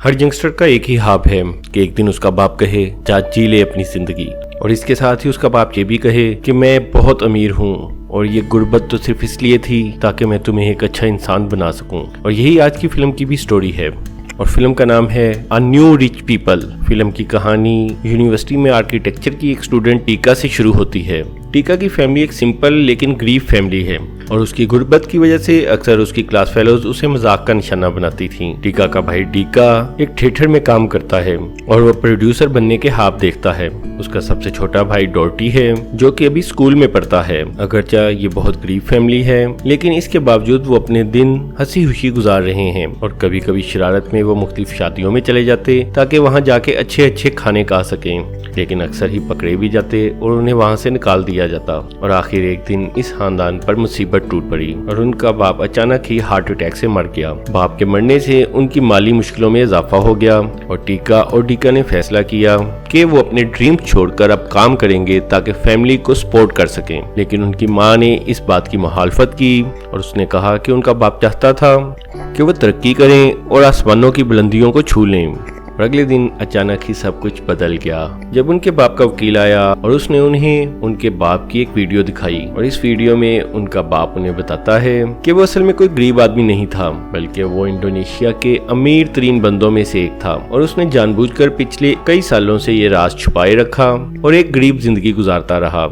हर youngster का एक ही ख्वाब है कि एक दिन उसका बाप कहे जा जी ले अपनी जिंदगी, और इसके साथ ही उसका बाप ये भी कहे कि मैं बहुत अमीर हूँ और ये गुर्बत तो सिर्फ इसलिए थी ताकि मैं तुम्हें एक अच्छा इंसान बना सकूं। और यही आज की फिल्म की भी स्टोरी है, और फिल्म का नाम है a new rich people. Film की कहानी यूनिवर्सिटी में आर्किटेक्चर की एक स्टूडेंट टीका से शुरू होती है। टीका की फैमिली एक सिंपल लेकिन गरीब फैमिली है, और उसकी गुर्बत की वजह से अक्सर उसकी क्लास फेलोज उसे मजाक का निशाना बनाती थी। टीका का भाई टीका एक थिएटर में काम करता है और वो प्रोड्यूसर बनने के ख्वाब देखता है। उसका सबसे छोटा भाई डॉर्टी है जो कि अभी स्कूल में पढ़ता है। अगरचे ये बहुत गरीब फैमिली है, लेकिन इसके बावजूद वो अपने दिन हंसी खुशी गुजार रहे हैं, और कभी कभी शरारत में वो मुख्तलिफ शादियों में चले जाते ताकि वहाँ जाके अच्छे अच्छे खाने खा सकें, लेकिन अक्सर ही पकड़े भी जाते और उन्हें वहाँ से निकाल दिया जाता। और आखिर एक दिन इस खानदान पर मुसीबत टूट पड़ी और उनका बाप अचानक ही हार्ट अटैक से मर गया। बाप के मरने से उनकी माली मुश्किलों में इजाफा हो गया, और टीका ने फैसला किया कि वो अपने ड्रीम छोड़कर अब काम करेंगे ताकि फैमिली को सपोर्ट कर सकें। लेकिन उनकी माँ ने इस बात की मुखालफत की और उसने कहा कि उनका बाप चाहता था कि वो तरक्की करें और आसमानों की बुलंदियों को छू लें। और अगले दिन अचानक ही सब कुछ बदल गया जब उनके बाप का वकील आया और उसने उन्हें उनके बाप की एक वीडियो दिखाई। और इस वीडियो में उनका बाप उन्हें बताता है कि वो असल में कोई गरीब आदमी नहीं था, बल्कि वो इंडोनेशिया के अमीर तरीन बंदों में से एक था, और उसने जानबूझकर पिछले कई सालों से ये राज छुपाए रखा और एक गरीब जिंदगी गुजारता रहा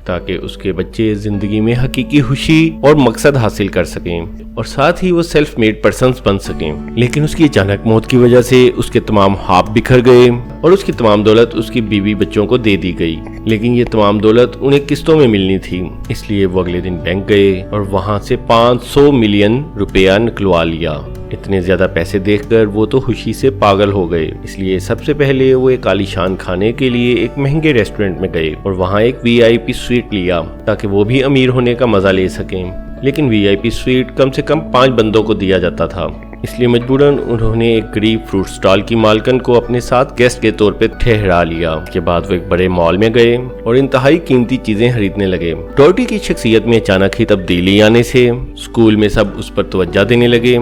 ताकि उसके बच्चे जिंदगी में हकीकी खुशी और मकसद हासिल कर सकें, और साथ ही वो सेल्फ मेड पर्सन्स बन सकें। लेकिन उसकी अचानक मौत की वजह से उसके तमाम ख्वाब बिखर गए और उसकी तमाम दौलत उसकी बीवी बच्चों को दे दी गई। लेकिन ये तमाम दौलत उन्हें किस्तों में मिलनी थी, इसलिए वो अगले दिन बैंक गए और वहाँ से 500 मिलियन रुपया निकलवा लिया। इतने ज्यादा पैसे देखकर वो तो खुशी से पागल हो गए, इसलिए सबसे पहले वो एक आलीशान खाने के लिए एक महंगे रेस्टोरेंट में गए और वहाँ एक VIP स्वीट लिया ताकि वो भी अमीर होने का मजा ले सकें। लेकिन VIP स्वीट कम से कम 5 बंदों को दिया जाता था, इसलिए मजबूरन उन्होंने एक गरीब फ्रूट स्टॉल की मालकन को अपने साथ गेस्ट के तौर पे ठहरा लिया। के बाद वो एक बड़े मॉल में गए और इंतहाई कीमती चीजें खरीदने लगे। डॉर्टी की शख्सियत में अचानक ही तब्दीली आने से स्कूल में सब उस पर तवज्जो देने लगे।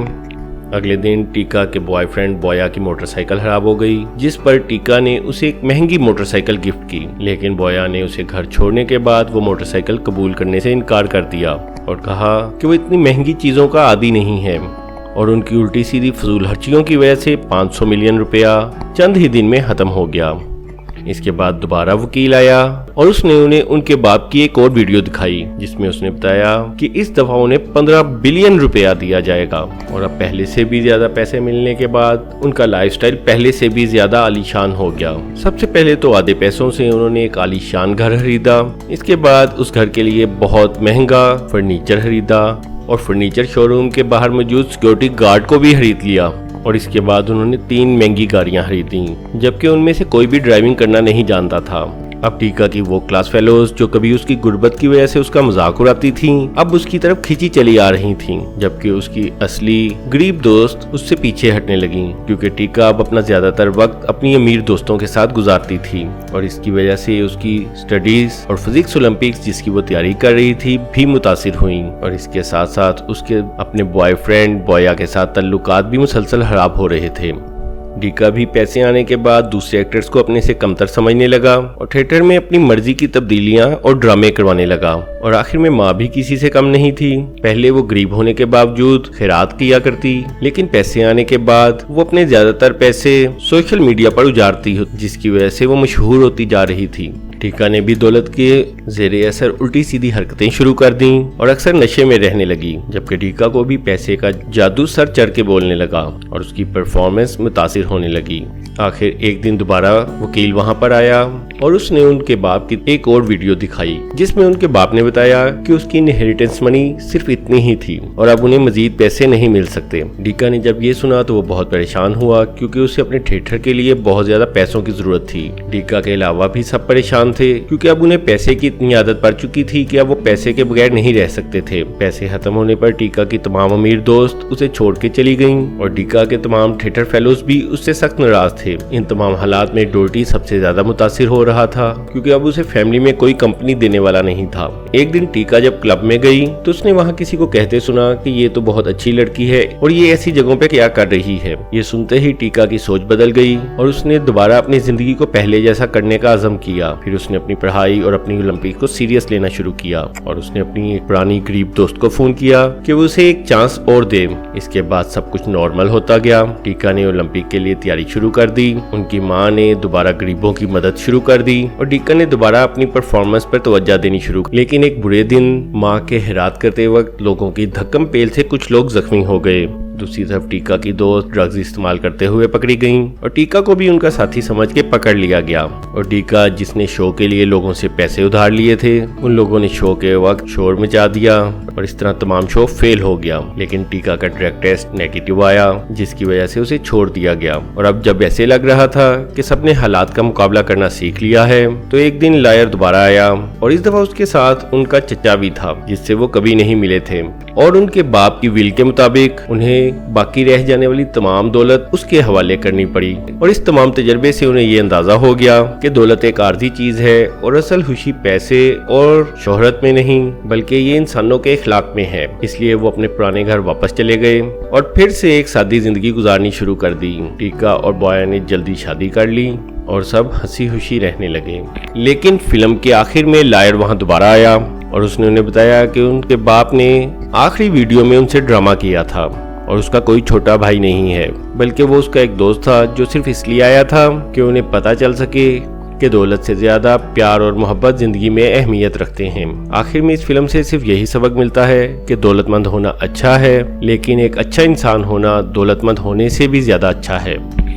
अगले दिन टीका के बॉयफ्रेंड बोया की मोटरसाइकिल खराब हो गई, जिस पर टीका ने उसे एक महंगी मोटरसाइकिल गिफ्ट की, लेकिन बोया ने उसे घर छोड़ने के बाद वो मोटरसाइकिल कबूल करने से इनकार कर दिया और कहा कि वो इतनी महंगी चीजों का आदी नहीं है, और उनकी उल्टी सीधी फजूल खर्चियों की वजह से 500 मिलियन रुपया चंद ही दिन में खत्म हो गया। इसके बाद दोबारा वकील आया और उसने उन्हें उनके बाप की एक और वीडियो दिखाई, जिसमें उसने बताया कि इस दफा उन्हें 15 बिलियन रुपया दिया जाएगा, और अब पहले से भी ज्यादा पैसे मिलने के बाद उनका लाइफस्टाइल पहले से भी ज्यादा आलीशान हो गया। सबसे पहले तो आधे पैसों से उन्होंने एक आलीशान घर खरीदा, इसके बाद उस घर के लिए बहुत महंगा फर्नीचर खरीदा और फर्नीचर शोरूम के बाहर मौजूद सिक्योरिटी गार्ड को भी खरीद लिया, और इसके बाद उन्होंने 3 महंगी गाड़ियां खरीदी, जबकि उनमें से कोई भी ड्राइविंग करना नहीं जानता था। अब टीका की वो क्लास फेलोज जो कभी उसकी गुर्बत की वजह से उसका मजाक उड़ाती थीं, अब उसकी तरफ खींची चली आ रही थीं, जबकि उसकी असली गरीब दोस्त उससे पीछे हटने लगी, क्योंकि टीका अब अपना ज्यादातर वक्त अपनी अमीर दोस्तों के साथ गुजारती थी, और इसकी वजह से उसकी स्टडीज और फिजिक्स ओलंपिक्स जिसकी वो तैयारी कर रही थी भी मुतासिर हुई, और इसके साथ साथ उसके अपने बॉयफ्रेंड बोया के साथ ताल्लुकात भी मुसलसल खराब हो रहे थे। टीका भी पैसे आने के बाद दूसरे एक्टर्स को अपने से कमतर समझने लगा और थिएटर में अपनी मर्जी की तब्दीलियां और ड्रामे करवाने लगा, और आखिर में माँ भी किसी से कम नहीं थी। पहले वो गरीब होने के बावजूद खैरात किया करती, लेकिन पैसे आने के बाद वो अपने ज्यादातर पैसे सोशल मीडिया पर उजाड़ती, जिसकी वजह से वो मशहूर होती जा रही थी। टीका ने भी दौलत के जेरे असर उल्टी सीधी हरकतें शुरू कर दी और अक्सर नशे में रहने लगी, जबकि टीका को भी पैसे का जादू सर चढ़ के बोलने लगा और उसकी परफॉर्मेंस मुतासिर होने लगी। आखिर एक दिन दोबारा वकील वहां पर आया और उसने उनके बाप की एक और वीडियो दिखाई, जिसमें उनके बाप ने बताया कि उसकी इनहेरिटेंस मनी सिर्फ इतनी ही थी और अब उन्हें मजीद पैसे नहीं मिल सकते। टीका ने जब ये सुना तो वो बहुत परेशान हुआ, क्योंकि उसे अपने थिएटर के लिए बहुत ज्यादा पैसों की जरूरत थी। टीका के अलावा भी सब परेशान थे, क्योंकि अब उन्हें पैसे की इतनी आदत पड़ चुकी थी कि अब वो पैसे के बगैर नहीं रह सकते थे। पैसे खत्म होने पर टीका की तमाम अमीर दोस्त उसे छोड़ के चली गईं और टीका के तमाम थिएटर फेलोज भी उससे सख्त नाराज थे। इन तमाम हालात में डॉर्टी सबसे ज्यादा मुतासिर हो रहा था क्योंकि अब उसे फैमिली में कोई कंपनी देने वाला नहीं था। एक दिन टीका जब क्लब में गई तो उसने वहाँ किसी को कहते सुना कि ये तो बहुत अच्छी लड़की है और ये ऐसी जगहों पे क्या कर रही है। ये सुनते ही टीका की सोच बदल गई और उसने दोबारा अपनी जिंदगी को पहले जैसा करने का अज़म किया। फिर उसने अपनी पढ़ाई और अपनी ओलंपिक को सीरियस लेना शुरू किया और उसने अपनी एक पुरानी गरीब दोस्त को फोन किया कि वो उसे एक चांस और दे। इसके बाद सब कुछ नॉर्मल होता गया। टीका ने ओलंपिक के लिए तैयारी शुरू कर दी। उनकी माँ ने दोबारा गरीबों की मदद शुरू कर दी और टीका ने दोबारा अपनी परफॉर्मेंस पर तवज्जो देनी शुरू की। लेकिन एक बुरे दिन माँ के हिरात करते वक्त लोगों की धक्कम पेल से कुछ लोग जख्मी हो गए। दूसरी तरफ टीका की दोस्त ड्रग्स इस्तेमाल करते हुए पकड़ी गईं और टीका को भी उनका साथी समझ के पकड़ लिया गया। और टीका जिसने शो के लिए लोगों से पैसे उधार लिए थे, उन लोगों ने शो के वक्त शोर मचा दिया और इस तरह तमाम शो फेल हो गया। लेकिन टीका का ड्रग टेस्ट नेगेटिव आया जिसकी वजह से उसे छोड़ दिया गया। और अब जब ऐसे लग रहा था कि सबने हालात का मुकाबला करना सीख लिया है तो एक दिन लायर दोबारा आया और इस दफा उसके साथ उनका चचा भी था जिससे वो कभी नहीं मिले थे। और उनके बाप की विल के मुताबिक उन्हें बाकी रह जाने वाली तमाम दौलत उसके हवाले करनी पड़ी। और इस तमाम तजर्बे से उन्हें ये अंदाजा हो गया कि दौलत एक आर्जी चीज है और असल खुशी पैसे और शोहरत में नहीं बल्कि ये इंसानों के इखलाक में है। इसलिए वो अपने पुराने घर वापस चले गए और फिर से एक सादी जिंदगी गुजारनी शुरू कर दी। टीका और बॉया ने जल्दी शादी कर ली और सब हंसी खुशी रहने लगे। लेकिन फिल्म के आखिर में लायर वहां दोबारा आया और उसने उन्हें बताया कि उनके बाप ने आखिरी वीडियो में उनसे ड्रामा किया था और उसका कोई छोटा भाई नहीं है बल्कि वो उसका एक दोस्त था जो सिर्फ इसलिए आया था कि उन्हें पता चल सके कि दौलत से ज्यादा प्यार और मोहब्बत जिंदगी में अहमियत रखते हैं। आखिर में इस फिल्म से सिर्फ यही सबक मिलता है कि दौलतमंद होना अच्छा है लेकिन एक अच्छा इंसान होना दौलतमंद होने से भी ज्यादा अच्छा है।